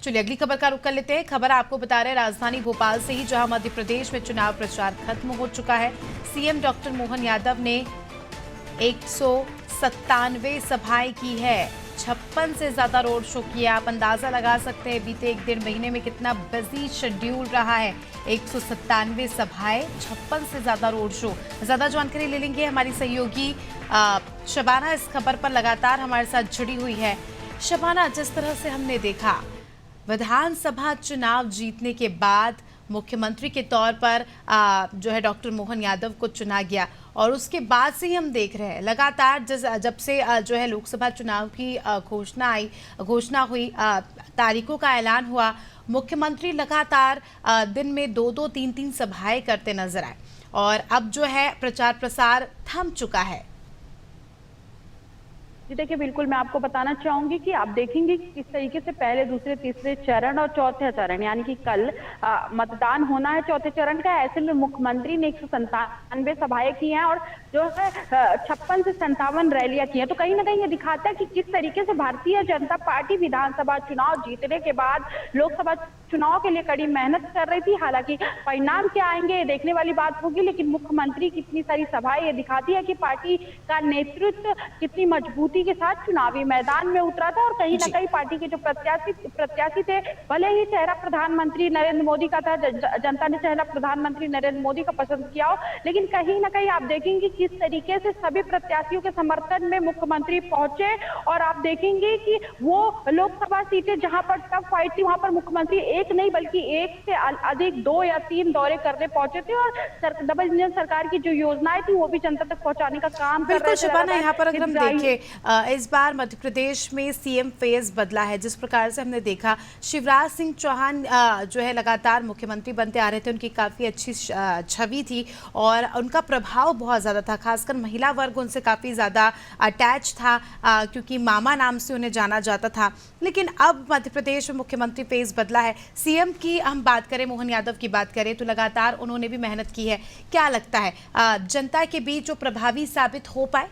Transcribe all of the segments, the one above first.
चलिए अगली खबर का रुख कर लेते हैं। खबर आपको बता रहे हैं राजधानी भोपाल से ही, जहां मध्य प्रदेश में चुनाव प्रचार खत्म हो चुका है। सीएम डॉक्टर मोहन यादव ने 197 सभाएं की है, 56 से ज्यादा रोड शो किया। आप अंदाजा लगा सकते हैं बीते एक डेढ़ महीने में कितना बिजी शेड्यूल रहा है। 197 सभाएं, 56 से ज्यादा रोड शो। ज्यादा जानकारी ले लेंगे हमारी सहयोगी शबाना इस खबर पर लगातार हमारे साथ जुड़ी हुई है। शबाना, जिस तरह से हमने देखा विधानसभा चुनाव जीतने के बाद मुख्यमंत्री के तौर पर जो है डॉक्टर मोहन यादव को चुना गया, और उसके बाद से ही हम देख रहे हैं लगातार जब से जो है लोकसभा चुनाव की घोषणा हुई, तारीखों का ऐलान हुआ, मुख्यमंत्री लगातार दिन में 2-2, 3-3 सभाएं करते नजर आए, और अब जो है प्रचार प्रसार थम चुका है। जी देखिए, बिल्कुल मैं आपको बताना चाहूंगी कि आप देखेंगे कि किस तरीके से पहले, दूसरे, तीसरे चरण और चौथे चरण, यानी कि कल मतदान होना है चौथे चरण का। ऐसे में मुख्यमंत्री ने 197 सभाएं की हैं और जो है 56 से 57 रैलियां की हैं। तो कहीं ना कहीं ये दिखाता है कि किस तरीके से भारतीय जनता पार्टी विधानसभा चुनाव जीतने के बाद लोकसभा चुनाव के लिए कड़ी मेहनत कर रही थी। हालांकि परिणाम क्या आएंगे ये देखने वाली बात होगी, लेकिन मुख्यमंत्री की इतनी सारी सभाएं ये दिखाती है कि पार्टी का नेतृत्व कितनी मजबूती के साथ चुनावी मैदान में उतरा था। और कहीं ना कहीं पार्टी के जो प्रत्याशी थे, भले ही चेहरा प्रधानमंत्री नरेंद्र मोदी का था, जनता ने चेहरा प्रधानमंत्री नरेंद्र मोदी का पसंद किया हो, लेकिन कहीं ना कहीं आप देखेंगे किस तरीके से सभी प्रत्याशियों के समर्थन में मुख्यमंत्री पहुंचे। और आप देखेंगे कि वो लोकसभा सीटें जहां पर टफ फाइट थी, वहां पर मुख्यमंत्री एक नहीं बल्कि एक से अधिक 2 या 3 दौरे करने पहुंचे थे, और डबल इंजन सरकार की जो योजनाएं थी वो भी जनता तक पहुंचाने का काम कर रहे थे। शबाना, यहाँ पर अगर हम देखें इस बार मध्य प्रदेश में सीएम फेज बदला है। जिस प्रकार से हमने देखा शिवराज सिंह चौहान जो है लगातार मुख्यमंत्री बनते आ रहे थे, उनकी काफ़ी अच्छी छवि थी और उनका प्रभाव बहुत ज़्यादा था, खासकर महिला वर्ग उनसे काफ़ी ज़्यादा अटैच था, क्योंकि मामा नाम से उन्हें जाना जाता था। लेकिन अब मध्य प्रदेश में मुख्यमंत्री फेज बदला है। सीएम की हम बात करें, मोहन यादव की बात करें, तो लगातार उन्होंने भी मेहनत की है। क्या लगता है जनता के बीच जो प्रभावी साबित हो पाए?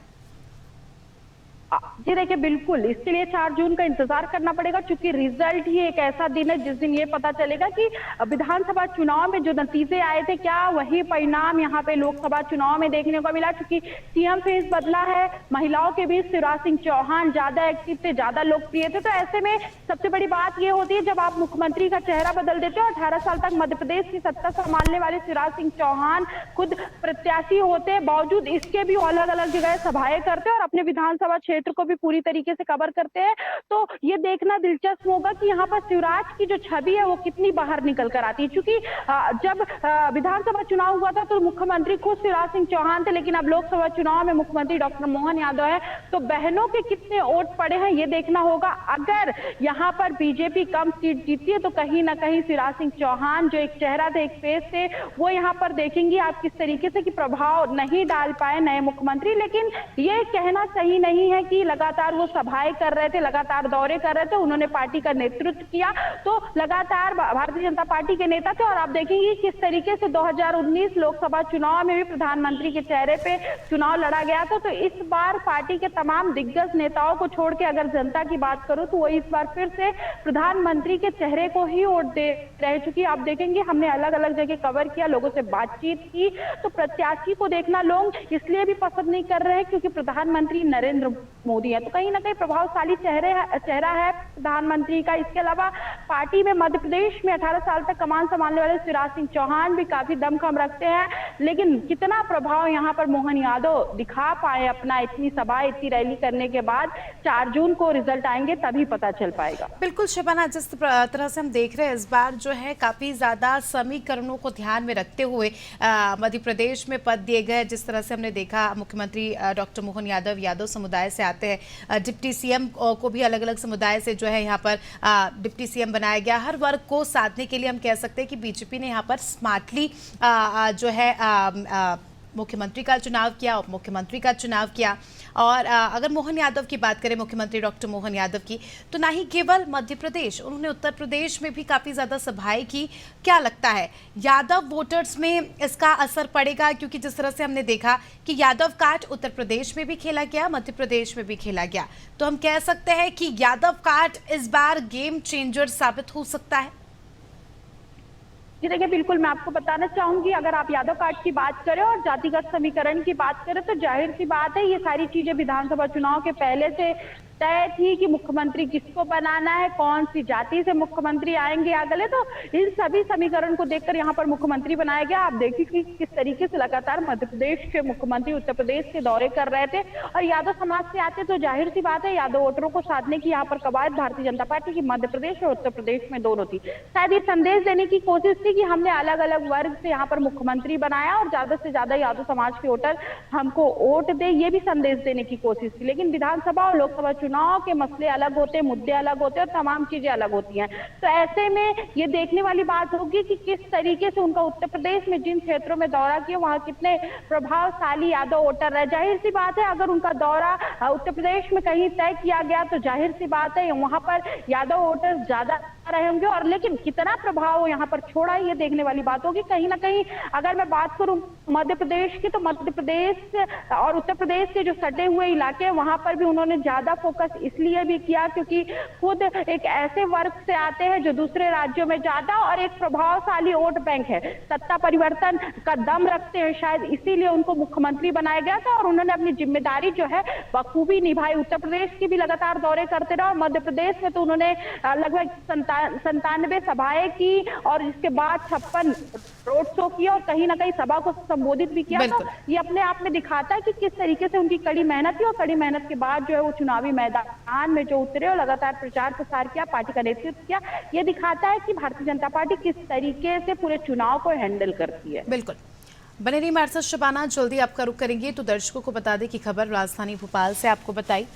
जी देखिए, बिल्कुल इसके लिए 4 जून का इंतजार करना पड़ेगा, क्योंकि रिजल्ट ही एक ऐसा दिन है जिस दिन ये पता चलेगा कि विधानसभा चुनाव में जो नतीजे आए थे, क्या वही परिणाम यहाँ पे लोकसभा चुनाव में देखने को मिला। क्योंकि सीएम फेज बदला है, महिलाओं के बीच शिवराज सिंह चौहान ज्यादा एक्टिव थे, ज्यादा लोकप्रिय थे। तो ऐसे में सबसे बड़ी बात ये होती है जब आप मुख्यमंत्री का चेहरा बदल देते हो। 18 साल तक मध्य प्रदेश की सत्ता संभालने वाले शिवराज सिंह चौहान खुद प्रत्याशी होते, बावजूद इसके भी अलग अलग जगह सभाएं करते और अपने विधानसभा क्षेत्र को भी पूरी तरीके से कवर करते हैं। तो ये देखना दिलचस्प होगा कि यहाँ पर शिवराज की जो छवि है वो कितनी बाहर निकल कर आती है। क्योंकि जब विधानसभा चुनाव हुआ था तो मुख्यमंत्री खुद शिवराज सिंह चौहान थे, लेकिन अब लोकसभा चुनाव में मुख्यमंत्री डॉक्टर मोहन यादव है। तो बहनों के कितने वोट पड़े हैं ये देखना होगा। अगर यहाँ पर बीजेपी कम सीट जीतती है तो कहीं ना कहीं शिवराज सिंह चौहान जो एक चेहरा थे, एक फेस थे, वो यहाँ पर देखेंगे आप किस तरीके से कि प्रभाव नहीं डाल पाए नए मुख्यमंत्री। लेकिन ये कहना सही नहीं है कि लगातार वो सभाएं कर रहे थे, लगातार दौरे कर रहे थे, उन्होंने पार्टी का नेतृत्व किया, तो लगातार भारतीय जनता पार्टी के नेता थे। और आप देखेंगे किस तरीके से 2019 लोकसभा चुनाव में भी प्रधानमंत्री के चेहरे पे चुनाव लड़ा गया था। तो इस बार पार्टी के तमाम दिग्गज नेताओं को छोड़ के अगर जनता की बात करूं तो वो इस बार फिर से प्रधानमंत्री के चेहरे को ही वोट दे रह चुकी। आप देखेंगे हमने अलग अलग जगह कवर किया, लोगों से बातचीत की, तो प्रत्याशी को देखना लोग इसलिए भी पसंद नहीं कर रहे हैं क्योंकि प्रधानमंत्री नरेंद्र मोदी है। तो कहीं ना कहीं प्रभावशाली चेहरा है प्रधानमंत्री का। इसके अलावा पार्टी में मध्य प्रदेश में 18 साल तक कमान संभालने वाले शिवराज सिंह चौहान भी काफी दमखम रखते हैं, लेकिन कितना प्रभाव यहाँ पर मोहन यादव दिखा पाए अपना, इतनी सभा, इतनी रैली करने के बाद 4 जून को रिजल्ट आएंगे तभी पता चल पाएगा। बिल्कुल शबाना, जिस तरह से हम देख रहे हैं इस बार जो है काफी ज्यादा समीकरणों को ध्यान में रखते हुए मध्य प्रदेश में पद दिए गए। जिस तरह से हमने देखा मुख्यमंत्री डॉक्टर मोहन यादव समुदाय से आते हैं, डिप्टी सीएम को भी अलग अलग समुदाय से जो है यहाँ पर डिप्टी सीएम बनाया गया। हर वर्ग को साधने के लिए हम कह सकते हैं कि बीजेपी ने यहाँ पर स्मार्टली जो है मुख्यमंत्री का चुनाव किया, उप मुख्यमंत्री का चुनाव किया। और अगर मोहन यादव की बात करें, मुख्यमंत्री डॉक्टर मोहन यादव की, तो ना ही केवल मध्य प्रदेश, उन्होंने उत्तर प्रदेश में भी काफ़ी ज़्यादा सभाएं की। क्या लगता है यादव वोटर्स में इसका असर पड़ेगा? क्योंकि जिस तरह से हमने देखा कि यादव कार्ड उत्तर प्रदेश में भी खेला गया, मध्य प्रदेश में भी खेला गया, तो हम कह सकते हैं कि यादव कार्ड इस बार गेम चेंजर साबित हो सकता है। जी देखिए, बिल्कुल मैं आपको बताना चाहूंगी, अगर आप यादव कार्ड की बात करें और जातिगत समीकरण की बात करें तो जाहिर सी बात है ये सारी चीजें विधानसभा चुनाव के पहले से तय थी कि मुख्यमंत्री किसको बनाना है, कौन सी जाति से मुख्यमंत्री आएंगे अगले। तो इन सभी समीकरण को देखकर यहाँ पर मुख्यमंत्री बनाया गया। आप देखिए कि किस तरीके से लगातार मध्य प्रदेश के मुख्यमंत्री उत्तर प्रदेश के दौरे कर रहे थे और यादव समाज से आते, तो जाहिर सी बात है यादव वोटरों को साधने की यहाँ पर कवायद भारतीय जनता पार्टी की मध्य प्रदेश और उत्तर प्रदेश में दोनों थी। शायद ये संदेश देने की कोशिश थी कि हमने अलग अलग वर्ग से यहाँ पर मुख्यमंत्री बनाया और ज्यादा से ज्यादा यादव समाज के वोटर हमको वोट दे, ये भी संदेश देने की कोशिश थी। लेकिन विधानसभा और लोकसभा चुनाव के मसले अलग होते हैं, मुद्दे अलग होते हैं और तमाम चीजें अलग होती हैं। तो ऐसे में ये देखने वाली बात होगी कि किस तरीके से उनका उत्तर प्रदेश में जिन क्षेत्रों में दौरा किया वहां कितने प्रभावशाली यादव वोटर रहे। जाहिर सी बात है अगर उनका दौरा उत्तर प्रदेश में कहीं तय किया गया तो जाहिर सी बात है वहां पर यादव वोटर ज्यादा रहे होंगे, और लेकिन कितना प्रभाव यहाँ पर छोड़ा ये देखने वाली बात होगी। कहीं ना कहीं अगर मैं बात करूं मध्य प्रदेश की, तो मध्य प्रदेश और उत्तर प्रदेश के जो सटे हुए इलाके हैं वहां पर भी उन्होंने ज्यादा फोकस इसलिए भी किया क्योंकि खुद एक ऐसे वर्ग से आते हैं जो दूसरे राज्यों में ज्यादा और एक प्रभावशाली वोट बैंक है, सत्ता परिवर्तन का दम रखते हैं, शायद इसीलिए उनको मुख्यमंत्री बनाया गया था और उन्होंने अपनी जिम्मेदारी जो है बखूबी निभाई। उत्तर प्रदेश की भी लगातार दौरे करते रहे और मध्य प्रदेश में तो उन्होंने लगभग 97 सभाएं की और इसके बाद 56 रोड शो किया और कहीं ना कहीं सभा को संबोधित भी किया। तो ये अपने आप में दिखाता है कि किस तरीके से उनकी कड़ी मेहनत थी और कड़ी मेहनत के बाद जो है वो चुनावी मैदान में जो उतरे और लगातार प्रचार प्रसार किया, पार्टी का नेतृत्व किया। ये दिखाता है कि भारतीय जनता पार्टी किस तरीके से पूरे चुनाव को हैंडल करती है। बिल्कुल, बने रही हमारे साथ शबाना, जल्दी आपका रुख करेंगे। तो दर्शकों को बता दें कि खबर राजधानी भोपाल से आपको बताई।